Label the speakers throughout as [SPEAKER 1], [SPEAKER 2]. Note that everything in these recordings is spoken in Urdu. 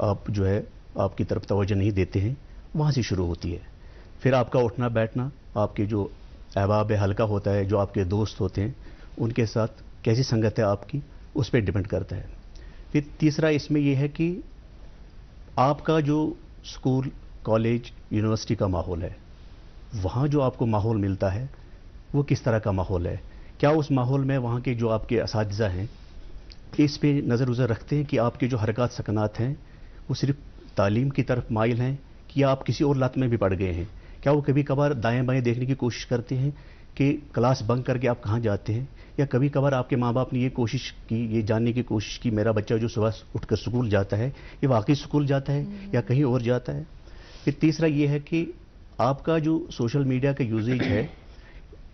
[SPEAKER 1] آپ جو ہے آپ کی طرف توجہ نہیں دیتے ہیں، وہاں سے شروع ہوتی ہے. پھر آپ کا اٹھنا بیٹھنا، آپ کے جو احباب حلقہ ہوتا ہے، جو آپ کے دوست ہوتے ہیں، ان کے ساتھ کیسی سنگت ہے آپ کی، اس پہ ڈپینڈ کرتا ہے. پھر تیسرا اس میں یہ ہے کہ آپ کا جو اسکول، کالج، یونیورسٹی کا ماحول ہے، وہاں جو آپ کو ماحول ملتا ہے وہ کس طرح کا ماحول ہے. کیا اس ماحول میں وہاں کے جو آپ کے اساتذہ ہیں اس پہ نظر گزر رکھتے ہیں کہ آپ کے جو حرکات سکنات ہیں وہ صرف تعلیم کی طرف مائل ہیں، کہ آپ کسی اور لت میں بھی پڑ گئے ہیں. کیا وہ کبھی کبھار دائیں بائیں دیکھنے کی کوشش کرتے ہیں کہ کلاس بنک کر کے آپ کہاں جاتے ہیں؟ یا کبھی کبھار آپ کے ماں باپ نے یہ کوشش کی، یہ جاننے کی کوشش کی میرا بچہ جو صبح اٹھ کر سکول جاتا ہے یہ واقعی سکول جاتا ہے یا کہیں اور جاتا ہے؟ پھر تیسرا یہ ہے کہ آپ کا جو سوشل میڈیا کا یوزیج ہے،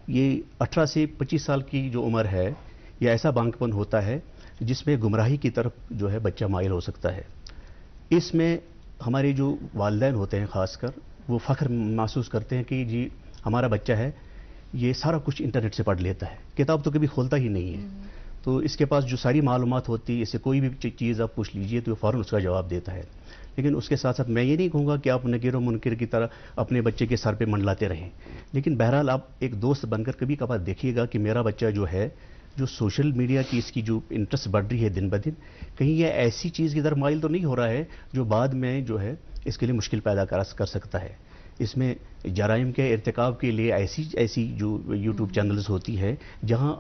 [SPEAKER 1] یہ 18 سے 25 سال کی جو عمر ہے، یہ ایسا بانکپن ہوتا ہے جس میں گمراہی کی طرف جو ہے بچہ مائل ہو سکتا ہے. اس میں ہمارے جو والدین ہوتے ہیں خاص کر، وہ فخر محسوس کرتے ہیں کہ جی ہمارا بچہ ہے یہ سارا کچھ انٹرنیٹ سے پڑھ لیتا ہے، کتاب تو کبھی کھولتا ہی نہیں ہے. تو اس کے پاس جو ساری معلومات ہوتی ہے، اس سے کوئی بھی چیز آپ پوچھ لیجئے تو فوراً اس کا جواب دیتا ہے. لیکن اس کے ساتھ ساتھ میں یہ نہیں کہوں گا کہ آپ نکیر و منکر کی طرح اپنے بچے کے سر پہ منڈلاتے رہیں، لیکن بہرحال آپ ایک دوست بن کر کبھی کبھار دیکھیے گا کہ میرا بچہ جو ہے، جو سوشل میڈیا کی اس کی جو انٹرسٹ بڑھ رہی ہے دن بدن، کہیں یہ ایسی چیز کی طرف مائل تو نہیں ہو رہا ہے جو بعد میں جو ہے اس کے لیے مشکل پیدا کر سکتا ہے. اس میں جرائم کے ارتکاب کے لیے ایسی جو یوٹیوب چینلز ہوتی ہے جہاں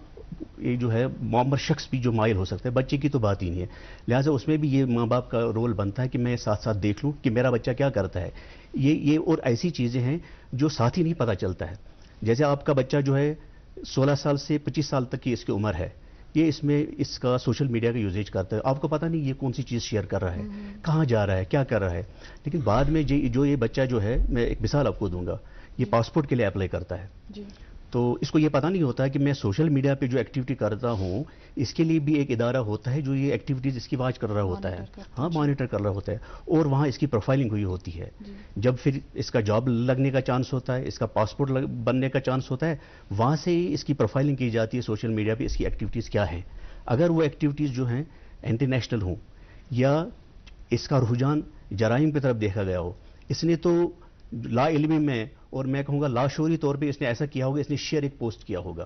[SPEAKER 1] یہ جو ہے معمر شخص بھی جو مائل ہو سکتا ہے، بچے کی تو بات ہی نہیں ہے. لہٰذا اس میں بھی یہ ماں باپ کا رول بنتا ہے کہ میں ساتھ ساتھ دیکھ لوں کہ میرا بچہ کیا کرتا ہے. یہ اور ایسی چیزیں ہیں جو ساتھ ہی نہیں پتہ چلتا ہے. جیسے آپ کا بچہ جو ہے 16 سال سے 25 سال تک کی اس کی عمر ہے، یہ اس میں اس کا سوشل میڈیا کا یوزیج کرتا ہے. آپ کو پتہ نہیں یہ کون سی چیز شیئر کر رہا ہے، کہاں جا رہا ہے، کیا کر رہا ہے. لیکن بعد میں جو یہ بچہ جو ہے، میں ایک مثال آپ کو دوں گا، یہ پاسپورٹ کے لیے اپلائی کرتا ہے. تو اس کو یہ پتہ نہیں ہوتا ہے کہ میں سوشل میڈیا پہ جو ایکٹیویٹی کرتا ہوں اس کے لیے بھی ایک ادارہ ہوتا ہے جو یہ ایکٹیویٹیز اس کی واچ کر رہا ہوتا ہے، ہاں مانیٹر کر رہا ہوتا ہے، اور وہاں اس کی پروفائلنگ ہوئی ہوتی ہے. جب پھر اس کا جاب لگنے کا چانس ہوتا ہے، اس کا پاسپورٹ بننے کا چانس ہوتا ہے، وہاں سے اس کی پروفائلنگ کی جاتی ہے سوشل میڈیا پہ، اس کی ایکٹیویٹیز کیا ہیں. اگر وہ ایکٹیویٹیز جو ہیں انٹر نیشنل ہوں یا اس کا رجحان جرائم کی طرف دیکھا گیا ہو، اس نے تو لا علمی میں اور میں کہوں گا لاشعوری طور پہ اس نے ایسا کیا ہوگا، اس نے شیئر ایک پوسٹ کیا ہوگا،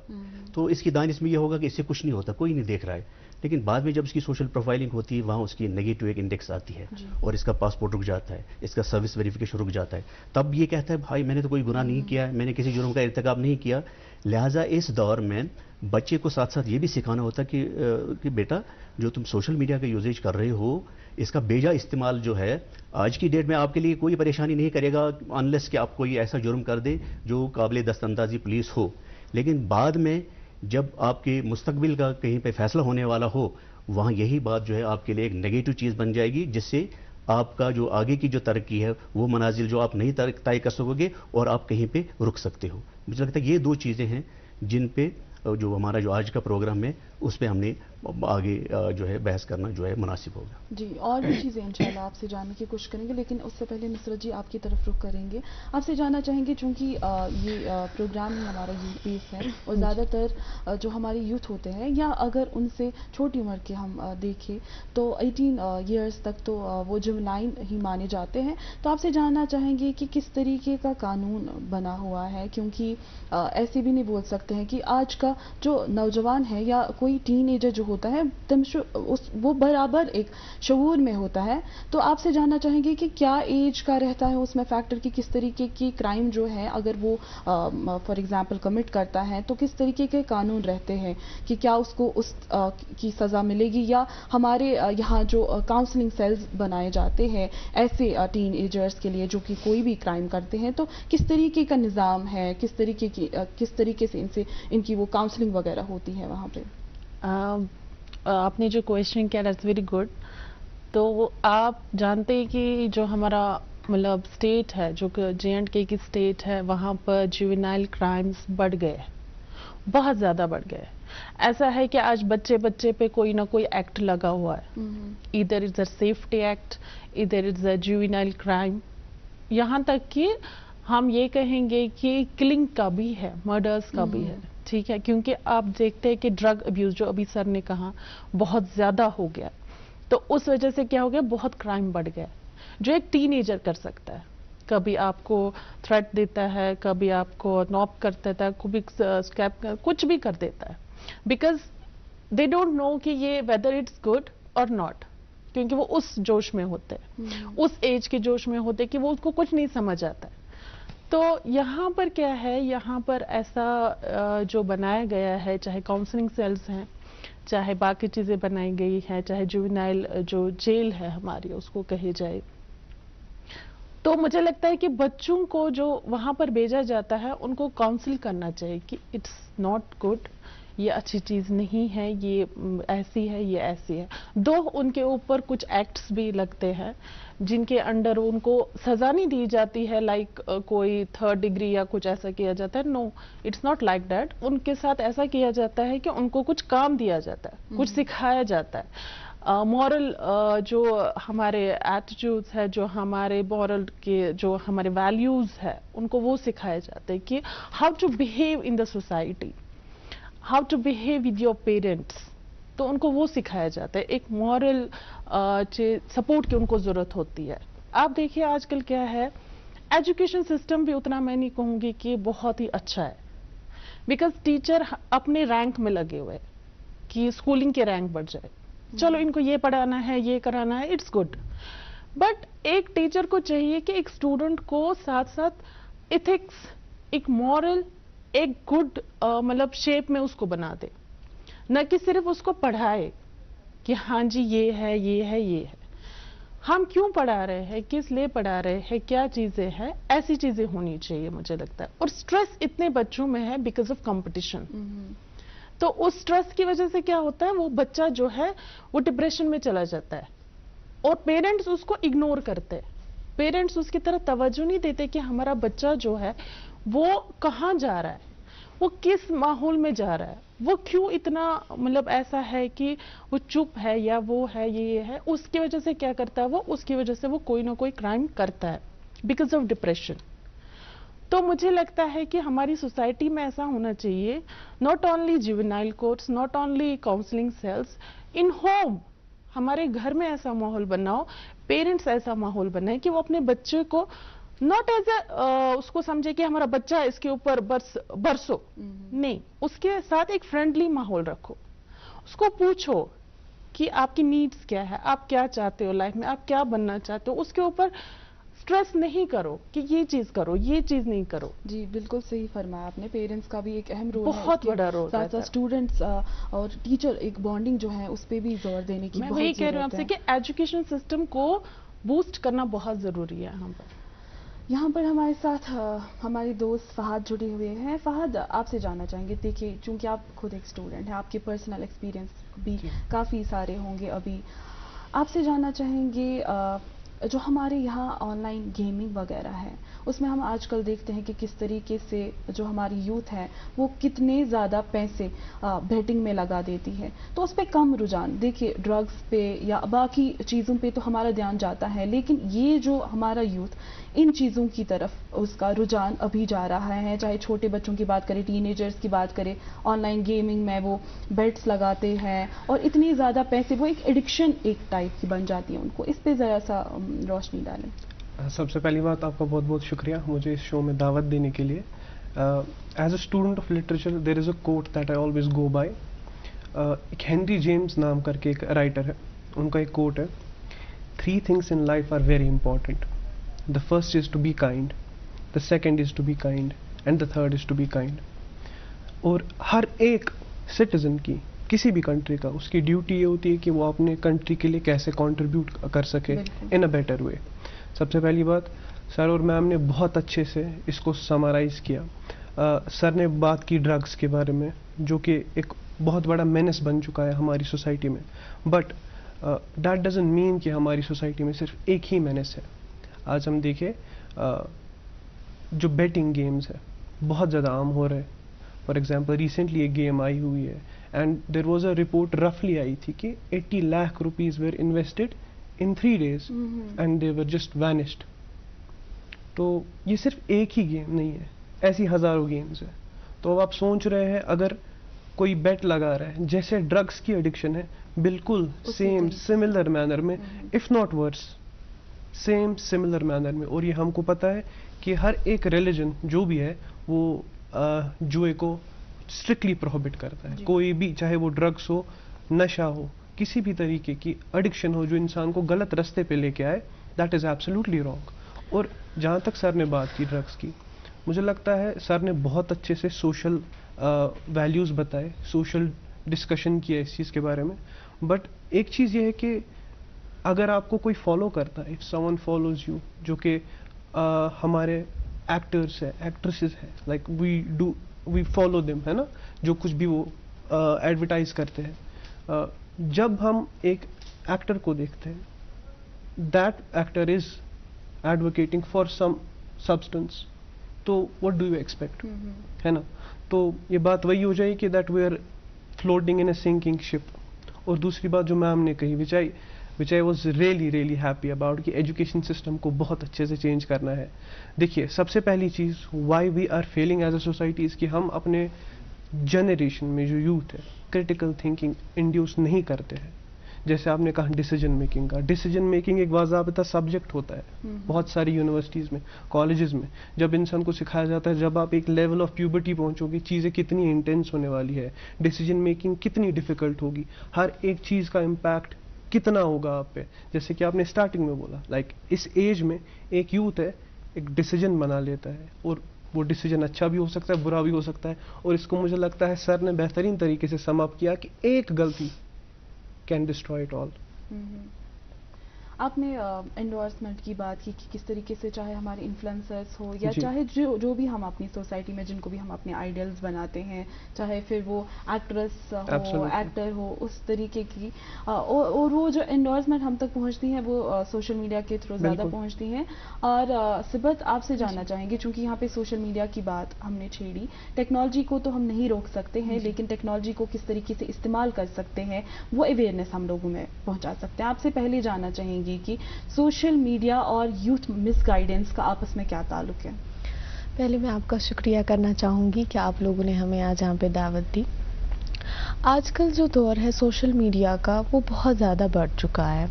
[SPEAKER 1] تو اس کی دانش میں یہ ہوگا کہ اس سے کچھ نہیں ہوتا، کوئی نہیں دیکھ رہا ہے. لیکن بعد میں جب اس کی سوشل پروفائلنگ ہوتی ہے وہاں اس کی نیگیٹو ایک انڈیکس آتی ہے اور اس کا پاسپورٹ رک جاتا ہے، اس کا سروس ویریفیکیشن رک جاتا ہے. تب یہ کہتا ہے بھائی میں نے تو کوئی گناہ نہیں کیا، میں نے کسی جرم کا ارتکاب نہیں کیا. لہٰذا اس دور میں بچے کو ساتھ ساتھ یہ بھی سکھانا ہوتا ہے کہ بیٹا جو تم سوشل میڈیا کا یوزیج کر رہے ہو، اس کا بیجا استعمال جو ہے آج کی ڈیٹ میں آپ کے لیے کوئی پریشانی نہیں کرے گا انلیس کہ آپ کوئی ایسا جرم کر دے جو قابل دست اندازی پولیس ہو. لیکن بعد میں جب آپ کے مستقبل کا کہیں پہ فیصلہ ہونے والا ہو، وہاں یہی بات جو ہے آپ کے لیے ایک نیگیٹو چیز بن جائے گی، جس سے آپ کا جو آگے کی جو ترقی ہے وہ منازل جو آپ نہیں طے کر سکو گے اور آپ کہیں پہ رک سکتے ہو. مجھے لگتا ہے یہ دو چیزیں ہیں جن پہ جو ہمارا جو آج کا پروگرام ہے اس پہ ہم نے آگے جو ہے بحث کرنا جو ہے مناسب ہوگا.
[SPEAKER 2] جی، اور بھی چیزیں انشاءاللہ آپ سے جاننے کی کوشش کریں گے، لیکن اس سے پہلے نصرت جی آپ کی طرف رخ کریں گے. آپ سے جاننا چاہیں گے چونکہ یہ پروگرام ہی ہمارا یوتھ بیس ہے اور زیادہ تر جو ہماری یوتھ ہوتے ہیں یا اگر ان سے چھوٹی عمر کے ہم دیکھیں تو 18 ایئرس تک تو وہ جوینائل ہی مانے جاتے ہیں. تو آپ سے جاننا چاہیں گے کہ کس طریقے کا قانون بنا ہوا ہے، کیونکہ ایسے بھی نہیں بول سکتے ہیں کہ آج کا جو نوجوان ہے یا کوئی ٹین ایجر جو ہوتا ہے وہ برابر ایک شعور میں ہوتا ہے. تو آپ سے جاننا چاہیں گے کہ کیا ایج کا رہتا ہے اس میں فیکٹر کی، کس طریقے کی کرائم جو ہے اگر وہ فار ایگزامپل کمٹ کرتا ہے تو کس طریقے کے قانون رہتے ہیں کہ کیا اس کو اس کی سزا ملے گی، یا ہمارے یہاں جو کاؤنسلنگ سیلز بنائے جاتے ہیں ایسے ٹین ایجرز کے لیے جو کہ کوئی بھی کرائم کرتے ہیں، تو کس طریقے کا نظام ہے، کس طریقے سے ان کی وہ کاؤنسلنگ وغیرہ ہوتی ہے وہاں پہ؟
[SPEAKER 3] آپ نے جو کویشچن کیا دیٹس ویری گڈ. تو آپ جانتے ہیں کہ جو ہمارا مطلب اسٹیٹ ہے، جو کہ JNK کی اسٹیٹ ہے، وہاں پر جوینائل کرائمز بڑھ گئے، بہت زیادہ بڑھ گئے. ایسا ہے کہ آج بچے پہ کوئی نہ کوئی ایکٹ لگا ہوا ہے، ادھر از اے سیفٹی ایکٹ، ادھر از اے جوینائل کرائم. یہاں تک کہ ہم یہ کہیں گے کہ کلنگ کا بھی ہے، مرڈرز کا بھی ہے. ٹھیک ہے، کیونکہ آپ دیکھتے ہیں کہ ڈرگ ابیوز جو ابھی سر نے کہا بہت زیادہ ہو گیا. تو اس وجہ سے کیا ہو گیا, بہت کرائم بڑھ گیا جو ایک ٹین ایجر کر سکتا ہے. کبھی آپ کو تھریٹ دیتا ہے, کبھی آپ کو ناپ کر دیتا ہے, کبھی اسکیپ کچھ بھی کر دیتا ہے, بیکاز دے ڈونٹ نو کہ یہ ویدر اٹس گڈ اور ناٹ, کیونکہ وہ اس جوش میں ہوتے ہیں, اس ایج کے جوش میں ہوتے کہ وہ اس کو کچھ نہیں سمجھ آتا ہے. تو یہاں پر کیا ہے, یہاں پر ایسا جو بنایا گیا ہے, چاہے کاؤنسلنگ سیلز ہیں, چاہے باقی چیزیں بنائی گئی ہیں, چاہے جوینائل جو جیل ہے ہماری اس کو کہے جائے, تو مجھے لگتا ہے کہ بچوں کو جو وہاں پر بھیجا جاتا ہے ان کو کاؤنسل کرنا چاہیے کہ اٹس ناٹ گڈ, یہ اچھی چیز نہیں ہے, یہ ایسی ہے, یہ ایسی ہے. دو ان کے اوپر کچھ ایکٹس بھی لگتے ہیں جن کے انڈر ان کو سزا نہیں دی جاتی ہے, لائک کوئی 3rd ڈگری یا کچھ ایسا کیا جاتا ہے. نو, اٹس ناٹ لائک دیٹ. ان کے ساتھ ایسا کیا جاتا ہے کہ ان کو کچھ کام دیا جاتا ہے, کچھ سکھایا جاتا ہے. مورل جو ہمارے ایٹیٹیوڈز ہے, جو ہمارے مورل کے جو ہمارے ویلیوز ہے, ان کو وہ سکھایا جاتا ہے کہ how to behave in the society, how to behave with your parents. تو ان کو وہ سکھایا جاتا ہے, ایک مورل سپورٹ کی ان کو ضرورت ہوتی ہے. آپ دیکھیے آج کل کیا ہے, ایجوکیشن سسٹم بھی اتنا میں نہیں کہوں گی کہ بہت ہی اچھا ہے, بیکاز ٹیچر اپنے رینک میں لگے ہوئے کہ اسکولنگ کے رینک بڑھ جائے, چلو ان کو یہ پڑھانا ہے, یہ کرانا ہے, اٹس گڈ. بٹ ایک ٹیچر کو چاہیے کہ ایک اسٹوڈنٹ کو ساتھ ساتھ ایتھکس, ایک مورل, ایک گڈ مطلب شیپ میں اس کو بنا دے, نہ کہ صرف اس کو پڑھائے کہ ہاں جی یہ ہے, یہ ہے, یہ ہے. ہم کیوں پڑھا رہے ہیں, کس لیے پڑھا رہے ہیں, کیا چیزیں ہیں, ایسی چیزیں ہونی چاہیے مجھے لگتا ہے. اور سٹریس اتنے بچوں میں ہے بیکاز آف کمپٹیشن. تو اس سٹریس کی وجہ سے کیا ہوتا ہے, وہ بچہ جو ہے وہ ڈپریشن میں چلا جاتا ہے, اور پیرنٹس اس کو اگنور کرتے, پیرنٹس اس کی طرف توجہ نہیں دیتے کہ ہمارا بچہ جو ہے وہ کہاں جا رہا ہے, وہ کس ماحول میں جا رہا ہے, وہ کیوں اتنا مطلب ایسا ہے کہ وہ چپ ہے, یا وہ ہے, یہ ہے. اس کی وجہ سے کیا کرتا ہے وہ, اس کی وجہ سے وہ کوئی نہ کوئی کرائم کرتا ہے بیکاز آف ڈپریشن. تو مجھے لگتا ہے کہ ہماری سوسائٹی میں ایسا ہونا چاہیے, not only juvenile courts, not only counselling cells, in home ہمارے گھر میں ایسا ماحول بناؤ, پیرنٹس ایسا ماحول بنائیں کہ وہ اپنے بچے کو ناٹ ایز اے اس کو سمجھے کہ ہمارا بچہ اس کے اوپر برسو, نہیں, اس کے ساتھ ایک فرینڈلی ماحول رکھو, اس کو پوچھو کہ آپ کی نیڈس کیا ہے, آپ کیا چاہتے ہو لائف میں, آپ کیا بننا چاہتے ہو. اس کے اوپر اسٹریس نہیں کرو کہ یہ چیز کرو, یہ چیز نہیں کرو.
[SPEAKER 2] جی بالکل صحیح فرمایا آپ نے, پیرنٹس کا بھی ایک اہم رول ہے,
[SPEAKER 3] بہت بڑا رول ہے.
[SPEAKER 2] ساتھ ساتھ اسٹوڈنٹس اور ٹیچر ایک بانڈنگ جو ہے اس پہ بھی زور دینے کی
[SPEAKER 3] میں
[SPEAKER 2] بہت
[SPEAKER 3] وہی کہہ رہی ہوں
[SPEAKER 2] ضرورت
[SPEAKER 3] آپ
[SPEAKER 2] ہے.
[SPEAKER 3] سے کہ ایجوکیشن سسٹم کو بوسٹ کرنا بہت ضروری ہے.
[SPEAKER 2] یہاں پر ہمارے ساتھ ہمارے دوست فہد جڑے ہوئے ہیں. فہد, آپ سے جاننا چاہیں گے, دیکھیے چونکہ آپ خود ایک اسٹوڈنٹ ہیں, آپ کے پرسنل ایکسپیرینس بھی کافی سارے ہوں گے, ابھی آپ سے جاننا چاہیں گے جو ہمارے یہاں آن لائن گیمنگ وغیرہ ہے, اس میں ہم آج کل دیکھتے ہیں کہ کس طریقے سے جو ہماری یوتھ ہے وہ کتنے زیادہ پیسے بیٹنگ میں لگا دیتی ہے. تو اس پہ کم رجحان, دیکھیے ڈرگس پہ یا باقی چیزوں پہ تو ہمارا دھیان جاتا ہے, لیکن یہ جو ہمارا یوتھ ان چیزوں کی طرف اس کا رجحان ابھی جا رہا ہے, چاہے چھوٹے بچوں کی بات کریں, ٹین ایجرز کی بات کریں, آن لائن گیمنگ میں وہ بیٹس لگاتے ہیں اور اتنی زیادہ پیسے, وہ ایک ایڈکشن ایک ٹائپ کی بن جاتی ہے ان کو. اس پہ ذرا سا روشنی ڈالیں.
[SPEAKER 4] سب سے پہلی بات آپ کا بہت بہت شکریہ مجھے اس شو میں دعوت دینے کے لیے. As a student of literature there is a quote that I always go by. ایک ہینری جیمز نام کر کے ایک رائٹر ہے, ان کا ایک کوٹ ہے, 3 things in life are very important. The first is to be kind, the second is to be kind, and the third is to be kind. اور ہر ایک سٹیزن کی کسی بھی کنٹری کا اس کی ڈیوٹی یہ ہوتی ہے کہ وہ اپنے کنٹری کے لیے کیسے کنٹریبیوٹ کر سکے ان اے بیٹر وے. سب سے پہلی بات, سر اور میم نے بہت اچھے سے اس کو سمرائز کیا. سر نے بات کی ڈرگس کے بارے میں, جو کہ ایک بہت بڑا مینس بن چکا ہے ہماری سوسائٹی میں, بٹ دیٹ ڈزنٹ مین کہ ہماری سوسائٹی میں صرف ایک ہی مینس ہے. آج ہم دیکھیں جو بیٹنگ گیمز ہے بہت زیادہ عام ہو رہے ہیں. فار ایگزامپل ریسنٹلی ایک گیم آئی ہوئی ہے, and there was a report رفلی آئی تھی کہ 80 lakh rupees were invested in 3 days and they were just vanished. تو یہ صرف ایک ہی گیم نہیں ہے, ایسی ہزاروں گیمز ہیں. تو اب آپ سوچ رہے ہیں اگر کوئی بیٹ لگا رہا ہے, جیسے ڈرگس کی ایڈکشن ہے بالکل سیم سملر مینر میں, if not worse same similar manner میں. اور یہ ہم کو پتہ ہے کہ ہر ایک ریلیجن جو بھی ہے وہ جوئے کو اسٹرکٹلی پروہبٹ کرتا ہے. کوئی بھی, چاہے وہ ڈرگس ہو, نشہ ہو, کسی بھی طریقے کی ایڈکشن ہو جو انسان کو غلط رستے پہ لے کے آئے, دیٹ از ایبسلیوٹلی رانگ. اور جہاں تک سر نے بات کی ڈرگس کی, مجھے لگتا ہے سر نے بہت اچھے سے سوشل ویلیوز بتائے, سوشل ڈسکشن کیا اس چیز کے بارے میں. بٹ ایک چیز یہ ہے کہ اگر آپ کو کوئی فالو کرتا ہے, if some one follows you, جو کہ ہمارے ایکٹرس ہے, ایکٹریسز ہے, لائک وی فالو دیم, ہے نا, جو کچھ بھی وہ ایڈورٹائز کرتے ہیں, جب ہم ایک ایکٹر کو دیکھتے ہیں, that actor is advocating for some substance, تو وٹ ڈو یو ایکسپیکٹ, ہے نا. تو یہ بات وہی ہو جائے کہ that we are floating in a sinking ship. اور دوسری بات جو میم نے کہی, which I was really happy about, کہ ایجوکیشن سسٹم کو بہت اچھے سے چینج کرنا ہے. دیکھیے, سب سے پہلی چیز why we are feeling as a society اس کہ ہم اپنے جنریشن میں جو یوتھ ہے کریٹیکل تھنکنگ انڈیوس نہیں کرتے ہیں. جیسے آپ نے کہا ڈیسیجن میکنگ کا, ڈیسیجن میکنگ ایک باضابطہ سبجیکٹ ہوتا ہے بہت ساری یونیورسٹیز میں, کالجز میں. جب انسان کو سکھایا جاتا ہے جب آپ ایک لیول آف پیوبرٹی پہنچو گی چیزیں کتنی انٹینس ہونے والی ہے, ڈیسیجن میکنگ کتنی ڈیفیکلٹ ہوگی, ہر ایک چیز کا امپیکٹ کتنا ہوگا آپ پہ. جیسے کہ آپ نے اسٹارٹنگ میں بولا, لائک اس ایج میں ایک یوتھ ہے ایک ڈیسیجن بنا لیتا ہے, اور وہ ڈیسیجن اچھا بھی ہو سکتا ہے برا بھی ہو سکتا ہے. اور اس کو مجھے لگتا ہے سر نے بہترین طریقے سے سم اپ کیا کہ ایک غلطی کین ڈسٹروائے اٹ آل.
[SPEAKER 2] آپ نے انڈورسمنٹ کی بات کی کہ کس طریقے سے چاہے ہمارے انفلوئنسرس ہو یا چاہے جو بھی ہم اپنی سوسائٹی میں جن کو بھی ہم اپنے آئیڈیلز بناتے ہیں, چاہے پھر وہ ایکٹریس ہو ایکٹر ہو, اس طریقے کی, اور وہ جو انڈورسمنٹ ہم تک پہنچتی ہیں وہ سوشل میڈیا کے تھرو زیادہ پہنچتی ہیں. اور صبت آپ سے جاننا چاہیں گے, چونکہ یہاں پہ سوشل میڈیا کی بات ہم نے چھیڑی, ٹیکنالوجی کو تو ہم نہیں روک سکتے ہیں لیکن ٹیکنالوجی کو کس طریقے سے استعمال کر سکتے ہیں وہ اویئرنیس ہم لوگوں میں پہنچا سکتے ہیں. آپ سے پہلے جاننا چاہیں گے کہ سوشل میڈیا اور یوتھ مس گائیڈنس کا آپس میں کیا تعلق ہے؟
[SPEAKER 5] پہلے میں آپ کا شکریہ کرنا چاہوں گی کہ آپ لوگوں نے ہمیں آج یہاں پہ دعوت دی. آج کل جو دور ہے سوشل میڈیا کا وہ بہت زیادہ بڑھ چکا ہے.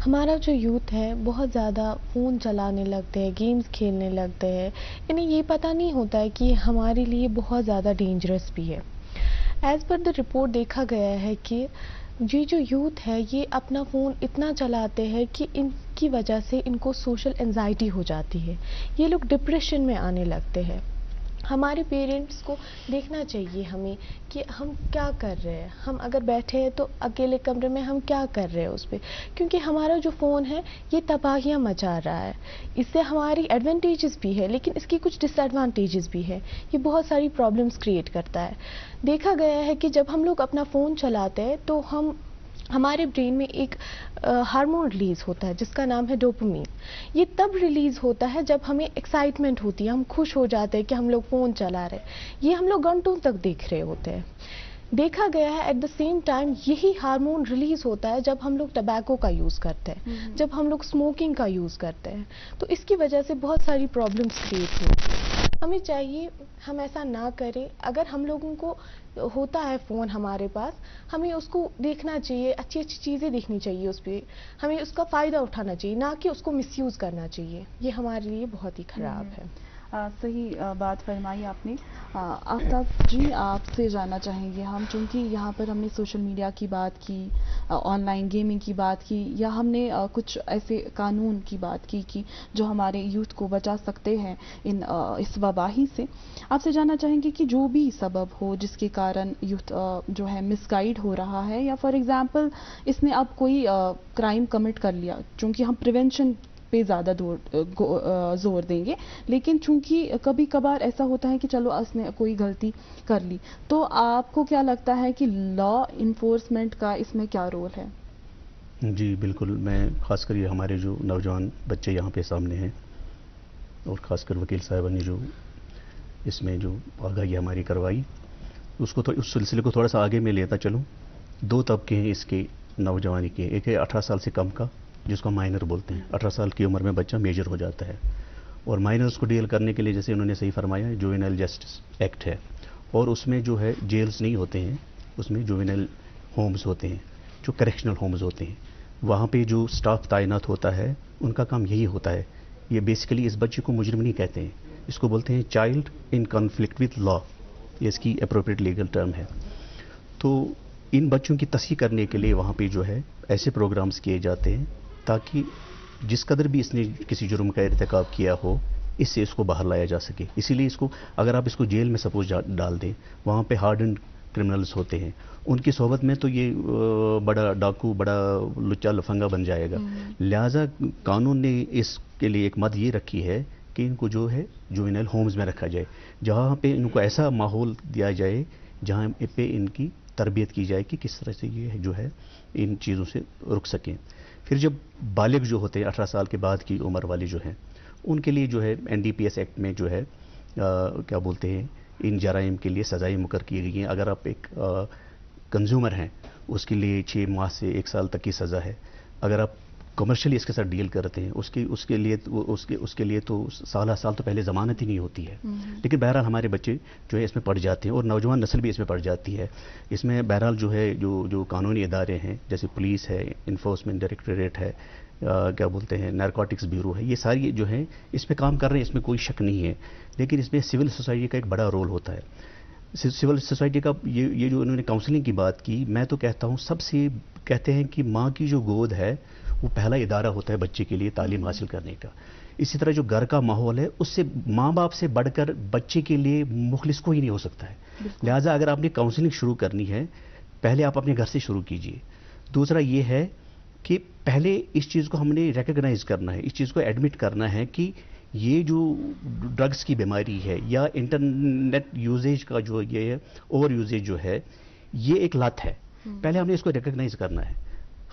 [SPEAKER 5] ہمارا جو یوتھ ہے بہت زیادہ فون چلانے لگتے ہیں, گیمز کھیلنے لگتے ہیں, انہیں یہ پتہ نہیں ہوتا ہے کہ ہمارے لیے بہت زیادہ ڈینجرس بھی ہے. ایز پر دا رپورٹ دیکھا گیا ہے کہ یہ جو یوتھ ہے یہ اپنا فون اتنا چلاتے ہیں کہ ان کی وجہ سے ان کو سوشل انزائٹی ہو جاتی ہے, یہ لوگ ڈپریشن میں آنے لگتے ہیں. ہمارے پیرنٹس کو دیکھنا چاہیے ہمیں کہ ہم کیا کر رہے ہیں, ہم اگر بیٹھے ہیں تو اکیلے کمرے میں ہم کیا کر رہے ہیں اس پہ, کیونکہ ہمارا جو فون ہے یہ تباہیاں مچا رہا ہے. اس سے ہماری ایڈوانٹیجز بھی ہے لیکن اس کی کچھ ڈس ایڈوانٹیجز بھی ہے, یہ بہت ساری پرابلمس کریٹ کرتا ہے. دیکھا گیا ہے کہ جب ہم لوگ اپنا فون چلاتے ہیں تو ہمارے برین میں ایک ہارمون ریلیز ہوتا ہے جس کا نام ہے ڈوپامین. یہ تب ریلیز ہوتا ہے جب ہمیں ایکسائٹمنٹ ہوتی ہے, ہم خوش ہو جاتے ہیں کہ ہم لوگ فون چلا رہے ہیں. یہ ہم لوگ گھنٹوں تک دیکھ رہے ہوتے ہیں. دیکھا گیا ہے ایٹ دا سیم ٹائم یہی ہارمون ریلیز ہوتا ہے جب ہم لوگ ٹبیکو کا یوز کرتے ہیں, جب ہم لوگ اسموکنگ کا یوز کرتے ہیں. تو اس کی وجہ سے بہت ساری پرابلمس کریٹ ہوتی ہیں. ہمیں چاہیے ہم ایسا نہ کریں. اگر ہم لوگوں کو ہوتا ہے فون ہمارے پاس, ہمیں اس کو دیکھنا چاہیے, اچھی اچھی چیزیں دیکھنی چاہیے اس پہ, ہمیں اس کا فائدہ اٹھانا چاہیے, نہ کہ اس کو مس یوز کرنا چاہیے. یہ ہمارے لیے بہت ہی خراب ہے.
[SPEAKER 2] صحیح بات فرمائی آپ نے. آفتاب جی, آپ سے جاننا چاہیں گے ہم, چونکہ یہاں پر ہم نے سوشل میڈیا کی بات کی, آن لائن گیمنگ کی بات کی, یا ہم نے کچھ ایسے قانون کی بات کی جو ہمارے یوتھ کو بچا سکتے ہیں اس وباہی سے. آپ سے جاننا چاہیں گے کہ جو بھی سبب ہو جس کے کارن یوتھ جو ہے مس گائیڈ ہو رہا ہے, یا فار ایگزامپل اس نے اب کوئی کرائم کمٹ کر لیا, چونکہ ہم پریونشن پہ زیادہ زور دیں گے, لیکن چونکہ کبھی کبھار ایسا ہوتا ہے کہ چلو اس نے کوئی غلطی کر لی, تو آپ کو کیا لگتا ہے کہ لا انفورسمنٹ کا اس میں کیا رول ہے؟
[SPEAKER 1] جی بالکل, میں خاص کر یہ ہمارے جو نوجوان بچے یہاں پہ سامنے ہیں, اور خاص کر وکیل صاحبہ نے جو اس میں جو آگاہی ہماری کروائی, اس سلسلے کو تھوڑا سا آگے میں لیتا چلوں. دو طبقے ہیں اس کے نوجوانی کے. ایک ہے 18 سال سے کم کا, جس کو مائنر بولتے ہیں. 18 سال کی عمر میں بچہ میجر ہو جاتا ہے, اور مائنرز کو ڈیل کرنے کے لیے جیسے انہوں نے صحیح فرمایا جوینائل جسٹس ایکٹ ہے, اور اس میں جو ہے جیلز نہیں ہوتے ہیں, اس میں جوینل ہومز ہوتے ہیں, جو کریکشنل ہومز ہوتے ہیں. وہاں پہ جو سٹاف تعینات ہوتا ہے ان کا کام یہی ہوتا ہے. یہ بیسیکلی اس بچے کو مجرم نہیں کہتے ہیں, اس کو بولتے ہیں چائلڈ ان کنفلکٹ وتھ لا, یہ اس کی اپروپریٹ لیگل ٹرم ہے. تو ان بچوں کی تصحیح کرنے کے لیے وہاں پہ جو ہے ایسے پروگرامز کیے جاتے ہیں تاکہ جس قدر بھی اس نے کسی جرم کا ارتکاب کیا ہو اس سے اس کو باہر لایا جا سکے. اسی لیے اس کو اگر آپ اس کو جیل میں سپوز ڈال دیں, وہاں پہ ہارڈنڈ کرمنلز ہوتے ہیں, ان کی صحبت میں تو یہ بڑا ڈاکو, بڑا لچا لفنگا بن جائے گا. لہٰذا قانون نے اس کے لیے ایک مد یہ رکھی ہے کہ ان کو جو ہے جوینل ہومز میں رکھا جائے, جہاں پہ ان کو ایسا ماحول دیا جائے جہاں پہ ان کی تربیت کی جائے کہ کس طرح سے یہ جو ہے ان چیزوں سے رک سکیں. پھر جب بالغ جو ہوتے ہیں 18 سال کے بعد کی عمر والے جو ہیں, ان کے لیے جو ہے NDPS ایکٹ میں جو ہے کیا بولتے ہیں ان جرائم کے لیے سزائیں مقرر کی گئی ہیں. اگر آپ ایک کنزیومر ہیں اس کے لیے 6 ماہ سے 1 سال تک کی سزا ہے. اگر آپ کمرشلی اس کے ساتھ ڈیل کرتے ہیں اس کے لیے تو سال تو پہلے ضمانت ہی نہیں ہوتی ہے. لیکن بہرحال ہمارے بچے جو ہے اس میں پڑ جاتے ہیں اور نوجوان نسل بھی اس میں پڑ جاتی ہے. اس میں بہرحال جو ہے جو قانونی ادارے ہیں جیسے پولیس ہے, انفورسمنٹ ڈائریکٹوریٹ ہے, کیا بولتے ہیں نارکوٹکس بیورو ہے, یہ ساری جو ہیں اس پہ کام کر رہے ہیں, اس میں کوئی شک نہیں ہے. لیکن اس میں سول سوسائٹی کا ایک بڑا رول ہوتا ہے. سول سوسائٹی کا یہ جو انہوں نے کاؤنسلنگ کی بات کی, میں تو کہتا ہوں سب سے کہتے ہیں کہ ماں کی جو گود ہے وہ پہلا ادارہ ہوتا ہے بچے کے لیے تعلیم حاصل کرنے کا. اسی طرح جو گھر کا ماحول ہے اس سے ماں باپ سے بڑھ کر بچے کے لیے مخلص کوئی نہیں ہو سکتا ہے. لہٰذا اگر آپ نے کاؤنسلنگ شروع کرنی ہے پہلے آپ اپنے گھر سے شروع کیجئے. دوسرا یہ ہے کہ پہلے اس چیز کو ہم نے ریکگنائز کرنا ہے, اس چیز کو ایڈمٹ کرنا ہے کہ یہ جو ڈرگز کی بیماری ہے یا انٹرنیٹ یوزیج کا جو یہ اوور یوزیج جو ہے یہ ایک لت ہے. پہلے ہم نے اس کو ریکگنائز کرنا ہے.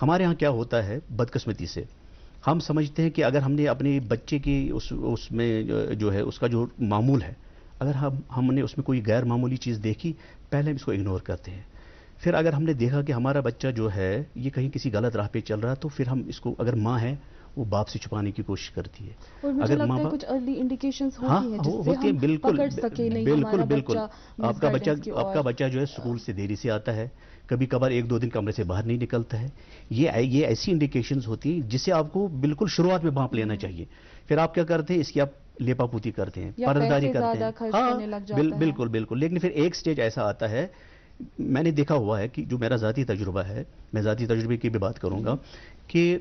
[SPEAKER 1] ہمارے ہاں کیا ہوتا ہے بدقسمتی سے, ہم سمجھتے ہیں کہ اگر ہم نے اپنے بچے کی اس میں جو ہے اس کا جو معمول ہے, اگر ہم نے اس میں کوئی غیر معمولی چیز دیکھی پہلے ہم اس کو اگنور کرتے ہیں. پھر اگر ہم نے دیکھا کہ ہمارا بچہ جو ہے یہ کہیں کسی غلط راہ پہ چل رہا تو پھر ہم اس کو اگر ماں ہے وہ باپ سے چھپانے کی کوشش کرتی ہے.
[SPEAKER 2] اور مجھے لگتا ہے کچھ ارلی انڈیکیشنز ہوتی ہیں جس سے ہم
[SPEAKER 1] بالکل
[SPEAKER 2] پکڑ سکیں نہیں ہمارا
[SPEAKER 1] بالکل.
[SPEAKER 2] بچہ
[SPEAKER 1] آپ کا بچہ جو ہے اسکول سے دیری سے آتا ہے, کبھی کبھار 1-2 دن کمرے سے باہر نہیں نکلتا ہے. یہ ایسی انڈیکیشنز ہوتی ہیں جسے آپ کو بالکل شروعات میں بھانپ لینا چاہیے. پھر آپ کیا کرتے ہیں, اس کی آپ لیپا پوتی کرتے ہیں, پرداری کرتے ہیں. ہاں بالکل. لیکن پھر ایک سٹیج ایسا آتا ہے, میں نے دیکھا ہوا ہے کہ جو میرا ذاتی تجربہ ہے, میں ذاتی تجربے کی بھی بات کروں گا کہ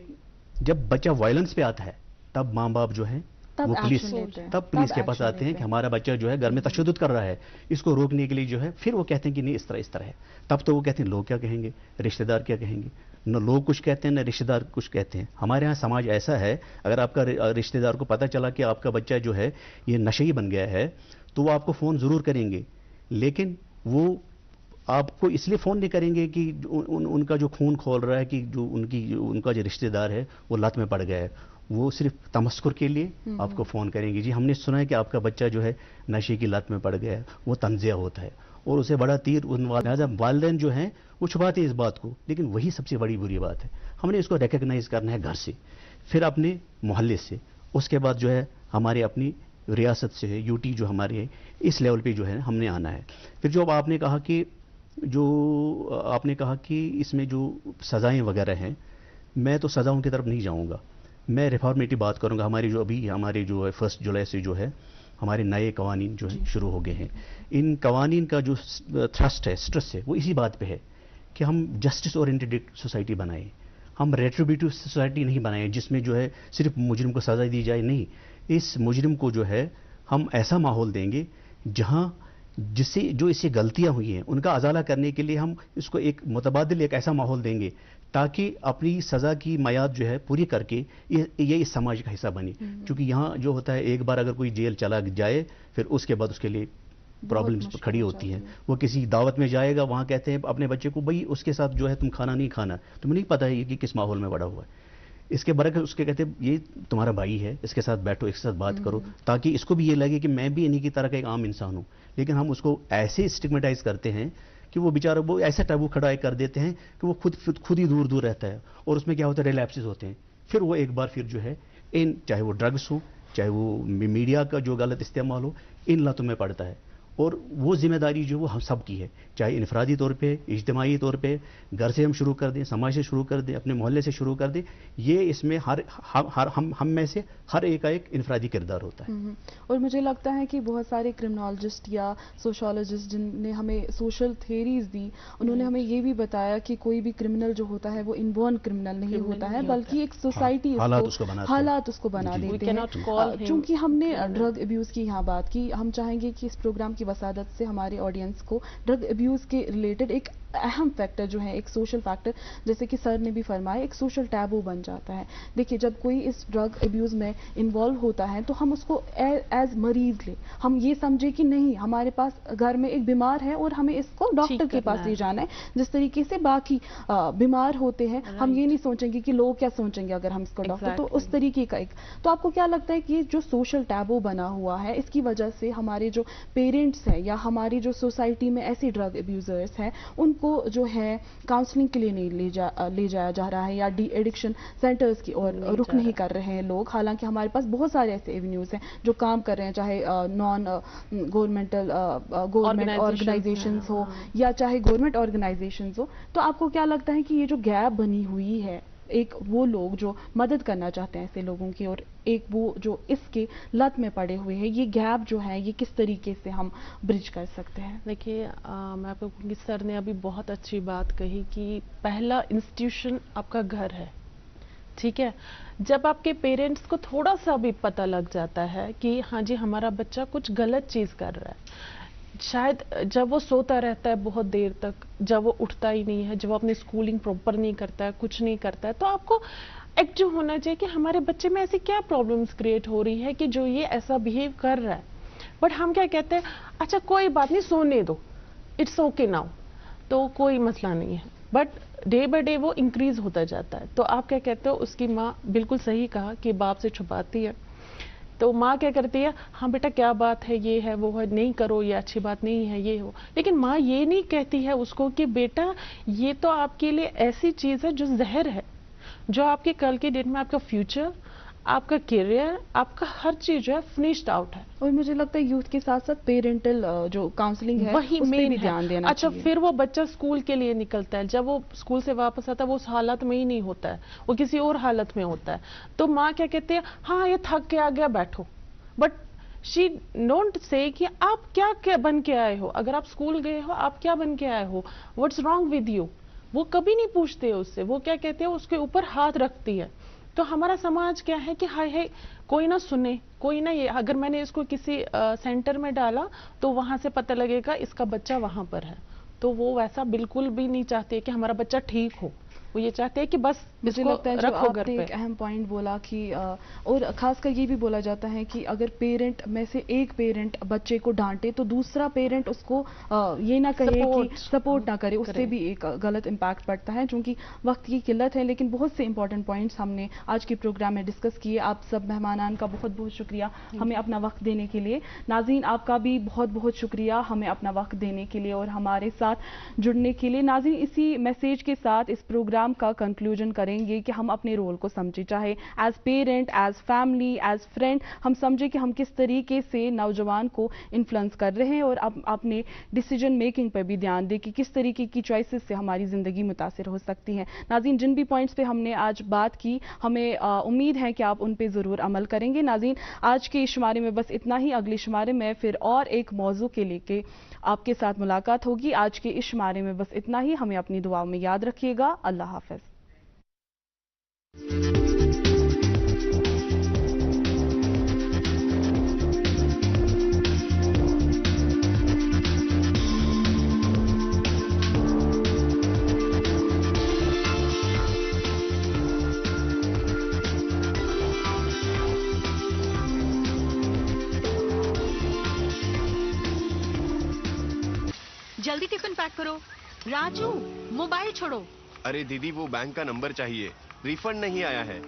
[SPEAKER 1] جب بچہ وائلنس پہ آتا ہے تب ماں باپ جو ہیں وہ پولیس کے پاس آتے ہیں کہ ہمارا بچہ جو ہے گھر میں تشدد کر رہا ہے, اس کو روکنے کے لیے جو ہے پھر وہ کہتے ہیں کہ نہیں اس طرح ہے. تب تو وہ کہتے ہیں لوگ کیا کہیں گے, رشتہ دار کیا کہیں گے. نہ لوگ کچھ کہتے ہیں نہ رشتہ دار کچھ کہتے ہیں. ہمارے ہاں سماج ایسا ہے اگر آپ کا رشتہ دار کو پتہ چلا کہ آپ کا بچہ جو ہے یہ نشئی بن گیا ہے تو وہ آپ کو فون ضرور کریں گے, لیکن وہ آپ کو اس لیے فون نہیں کریں گے کہ ان کا جو خون کھول رہا ہے کہ جو ان کا جو رشتہ دار ہے وہ لت میں پڑ گیا ہے. وہ صرف تمسخر کے لیے آپ کو فون کریں گے, جی ہم نے سنا ہے کہ آپ کا بچہ جو ہے نشے کی لت میں پڑ گیا ہے. وہ تنزیہ ہوتا ہے اور اسے بڑا تیر لہٰذا والدین جو ہیں وہ چھپاتے ہیں اس بات کو, لیکن وہی سب سے بڑی بری بات ہے. ہم نے اس کو ریکگنائز کرنا ہے گھر سے, پھر اپنے محلے سے, اس کے بعد جو ہے ہمارے اپنی ریاست سے ہے, UT جو ہمارے ہے اس لیول پہ جو ہے ہم نے آنا ہے. پھر جو آپ نے کہا کہ اس میں جو سزائیں وغیرہ ہیں, میں تو سزاؤں کی طرف نہیں جاؤں گا, میں ریفارمیٹی بات کروں گا. ہمارے جو ہے 1 جولائی سے جو ہے ہمارے نئے قوانین جو ہیں شروع ہو گئے ہیں. ان قوانین کا جو تھرسٹ ہے, سٹرس ہے, وہ اسی بات پہ ہے کہ ہم جسٹس اورینٹڈ سوسائٹی بنائیں. ہم ریٹریبیوٹیو سوسائٹی نہیں بنائیں جس میں جو ہے صرف مجرم کو سزا دی جائے. نہیں, اس مجرم کو جو ہے ہم ایسا ماحول دیں گے جہاں جو اس سے غلطیاں ہوئی ہیں ان کا ازالہ کرنے کے لیے ہم اس کو ایک متبادل ایک ایسا ماحول دیں گے تاکہ اپنی سزا کی میعاد جو ہے پوری کر کے یہ اس سماج کا حصہ بنے. کیونکہ یہاں جو ہوتا ہے ایک بار اگر کوئی جیل چلا جائے پھر اس کے بعد اس کے لیے پرابلمس کھڑی ہوتی ہیں. وہ کسی دعوت میں جائے گا, وہاں کہتے ہیں اپنے بچے کو بھائی اس کے ساتھ جو ہے تم کھانا نہیں کھانا, تمہیں نہیں پتہ ہے کہ کس ماحول میں بڑا ہوا ہے. اس کے برعکس اس کے کہتے ہیں یہ تمہارا بھائی ہے, اس کے ساتھ بیٹھو, اس کے ساتھ بات کرو, تاکہ اس کو بھی یہ لگے کہ میں بھی انہی کی طرح کا ایک عام انسان ہوں. لیکن ہم اس کو ایسے اسٹگمیٹائز کرتے ہیں کہ وہ بیچارہ وہ ایسا ٹیبو کھڑا کر دیتے ہیں کہ وہ خود ہی دور رہتا ہے. اور اس میں کیا ہوتا ہے, ریلیپسز ہوتے ہیں. پھر وہ ایک بار پھر جو ہے چاہے وہ ڈرگس ہو, چاہے وہ میڈیا کا جو غلط استعمال ہو, ان لتوں میں پڑتا ہے. اور وہ ذمہ داری جو وہ ہم سب کی ہے, چاہے انفرادی طور پہ, اجتماعی طور پہ, گھر سے ہم شروع کر دیں, سماج سے شروع کر دیں, اپنے محلے سے شروع کر دیں. یہ اس میں ہم میں سے ہر ایک کا ایک انفرادی کردار ہوتا ہے.
[SPEAKER 2] اور مجھے لگتا ہے کہ بہت سارے کرمنالوجسٹ یا سوشالوجسٹ جن نے ہمیں سوشل تھیریز دی, انہوں نے ہمیں یہ بھی بتایا کہ کوئی بھی کرمنل جو ہوتا ہے وہ انبورن کرمنل نہیں ہوتا ہے, بلکہ ایک سوسائٹی حالات اس کو بنا دیتے ہیں. چونکہ ہم نے ڈرگ ابیوز کی یہاں بات کی, ہم چاہیں گے کہ اس پروگرام کی وسادت سے ہمارے آڈینس کو ڈرگ ابیوز کے ریلیٹڈ ایک اہم فیکٹر جو ہے, ایک سوشل فیکٹر, جیسے کہ سر نے بھی فرمایا, ایک سوشل ٹیبو بن جاتا ہے. دیکھیے جب کوئی اس ڈرگ ابیوز میں انوالو ہوتا ہے تو ہم اس کو ایز مریض لیں, ہم یہ سمجھے کہ نہیں ہمارے پاس گھر میں ایک بیمار ہے اور ہمیں اس کو ڈاکٹر کے پاس لے جانا ہے, جس طریقے سے باقی بیمار ہوتے ہیں. ہم یہ نہیں سوچیں گے کہ لوگ کیا سوچیں گے اگر ہم اس کو ڈاکٹر, تو اس طریقے کا ایک. تو آپ کو کیا لگتا ہے کہ یہ جو سوشل ٹیبو بنا ہوا ہے, اس کی وجہ سے ہمارے جو پیرنٹس ہیں یا ہماری جو سوسائٹی میں ایسے ڈرگ ابیوزرس ہیں ان کو جو ہے کاؤنسلنگ کے لیے نہیں لے جایا جا رہا ہے, یا ڈی ایڈکشن سینٹرز کی اور رخ نہیں کر رہے ہیں لوگ, حالانکہ ہمارے پاس بہت سارے ایسے ایونیوز ہیں جو کام کر رہے ہیں, چاہے نان گورنمنٹ آرگنائزیشنز ہو یا چاہے گورنمنٹ آرگنائزیشنز ہو. تو آپ کو کیا لگتا ہے کہ یہ جو گیپ بنی ہوئی ہے, ایک وہ لوگ جو مدد کرنا چاہتے ہیں ایسے لوگوں کی, اور ایک وہ جو اس کے لت میں پڑے ہوئے ہیں, یہ گیپ جو ہے یہ کس طریقے سے ہم برج کر سکتے ہیں؟
[SPEAKER 3] دیکھیے میں آپ کو کہوں گی, سر نے ابھی بہت اچھی بات کہی کہ پہلا انسٹیٹیوشن آپ کا گھر ہے, ٹھیک ہے. جب آپ کے پیرنٹس کو تھوڑا سا بھی پتہ لگ جاتا ہے کہ ہاں جی ہمارا بچہ کچھ غلط چیز کر رہا ہے, شاید جب وہ سوتا رہتا ہے بہت دیر تک, جب وہ اٹھتا ہی نہیں ہے, جب وہ اپنی اسکولنگ پراپر نہیں کرتا ہے, کچھ نہیں کرتا ہے, تو آپ کو ایکٹیو ہونا چاہیے کہ ہمارے بچے میں ایسی کیا پرابلمس کریٹ ہو رہی ہے کہ جو یہ ایسا بہیو کر رہا ہے. بٹ ہم کیا کہتے ہیں, اچھا کوئی بات نہیں, سونے دو, اٹس اوکے ناؤ, تو کوئی مسئلہ نہیں ہے. بٹ ڈے بائی ڈے وہ انکریز ہوتا جاتا ہے. تو آپ کیا کہتے ہو, اس کی ماں بالکل صحیح کہا کہ باپ سے چھپاتی ہے. تو ماں کیا کرتی ہے, ہاں بیٹا کیا بات ہے, یہ ہے وہ ہے, نہیں کرو, یہ اچھی بات نہیں ہے, یہ ہو. لیکن ماں یہ نہیں کہتی ہے اس کو کہ بیٹا یہ تو آپ کے لیے ایسی چیز ہے جو زہر ہے, جو آپ کے کل کے ڈیٹ میں آپ کا فیوچر, آپ کا کیریئر, آپ کا ہر چیز جو ہے فنشڈ آؤٹ ہے.
[SPEAKER 2] اور مجھے لگتا ہے یوتھ کے ساتھ ساتھ پیرنٹل جو کاؤنسلنگ ہے
[SPEAKER 3] وہی
[SPEAKER 2] اس پہ بھی
[SPEAKER 3] ہے.
[SPEAKER 2] دھیان دینا
[SPEAKER 3] اچھا
[SPEAKER 2] چاہیے.
[SPEAKER 3] پھر وہ بچہ اسکول کے لیے نکلتا ہے, جب وہ اسکول سے واپس آتا ہے وہ اس حالت میں ہی نہیں ہوتا ہے, وہ کسی اور حالت میں ہوتا ہے. تو ماں کیا کہتی ہے, ہاں یہ تھک کے آ گیا, بیٹھو. بٹ شی ڈونٹ سے کہ آپ کیا بن کے آئے ہو, اگر آپ اسکول گئے ہو آپ کیا بن کے آئے ہو, واٹس رانگ ود یو. وہ کبھی نہیں پوچھتے اس سے, وہ کیا کہتے ہیں اس کے اوپر ہاتھ رکھتی ہے. تو ہمارا سماج کیا ہے کہ ہائے کوئی نہ سنے, کوئی نہ, یہ اگر میں نے اس کو کسی سینٹر میں ڈالا تو وہاں سے پتہ لگے گا اس کا بچہ وہاں پر ہے. تو وہ ویسا بالکل بھی نہیں چاہتے کہ ہمارا بچہ ٹھیک ہو, وہ یہ چاہتے ہیں کہ بس
[SPEAKER 2] مجھے لگتا ہے جو آپ نے ایک اہم پوائنٹ بولا کہ اور خاص کر یہ بھی بولا جاتا ہے کہ اگر پیرنٹ میں سے ایک پیرنٹ بچے کو ڈانٹے تو دوسرا پیرنٹ اس کو یہ نہ کہے کہ سپورٹ نہ کرے, اس سے بھی ایک غلط امپیکٹ پڑتا ہے. چونکہ وقت کی قلت ہے, لیکن بہت سے امپورٹنٹ پوائنٹس ہم نے آج کے پروگرام میں ڈسکس کیے. آپ سب مہمانان کا بہت بہت شکریہ ہمیں اپنا وقت دینے کے لیے. ناظرین آپ کا بھی بہت بہت شکریہ ہمیں اپنا وقت دینے کے لیے اور ہمارے ساتھ جڑنے کے لیے. ناظرین اسی میسیج کے ساتھ اس پروگرام کا کنکلوژن کریں گے کہ ہم اپنے رول کو سمجھیں, چاہے as parent, as family, as friend, ہم سمجھیں کہ ہم کس طریقے سے نوجوان کو انفلوئنس کر رہے ہیں, اور اپنے ڈیسیجن میکنگ پہ بھی دھیان دیں کہ کس طریقے کی چوائسز سے ہماری زندگی متاثر ہو سکتی ہیں. ناظرین جن بھی پوائنٹس پہ ہم نے آج بات کی, ہمیں امید ہے کہ آپ ان پہ ضرور عمل کریں گے. ناظرین آج کے شمارے میں بس اتنا ہی, اگلے شمارے میں پھر اور ایک موضوع کے لے کے آپ کے ساتھ ملاقات ہوگی. آج کے اس شمارے میں بس اتنا ہی, ہمیں اپنی دعاؤں میں یاد رکھیے گا. اللہ حافظ.
[SPEAKER 6] جلدی ٹفن پیک کرو. راجو موبائل چھوڑو.
[SPEAKER 7] ارے دیدی وہ بینک کا نمبر چاہیے, ریفنڈ نہیں آیا ہے.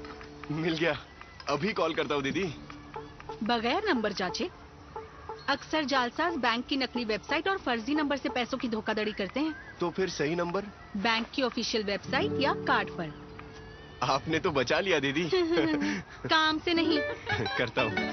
[SPEAKER 7] مل گیا, ابھی کال کرتا ہوں دیدی.
[SPEAKER 6] بغیر نمبر جانچے اکثر جعلساز بینک کی نقلی ویب سائٹ اور فرضی نمبر سے پیسوں کی دھوکہ دڑی کرتے ہیں.
[SPEAKER 7] تو پھر صحیح نمبر
[SPEAKER 6] بینک کی آفیشیل ویب سائٹ یا کارڈ پر.
[SPEAKER 7] آپ نے تو بچا لیا دیدی.
[SPEAKER 6] کام سے نہیں.
[SPEAKER 7] کرتا ہوں.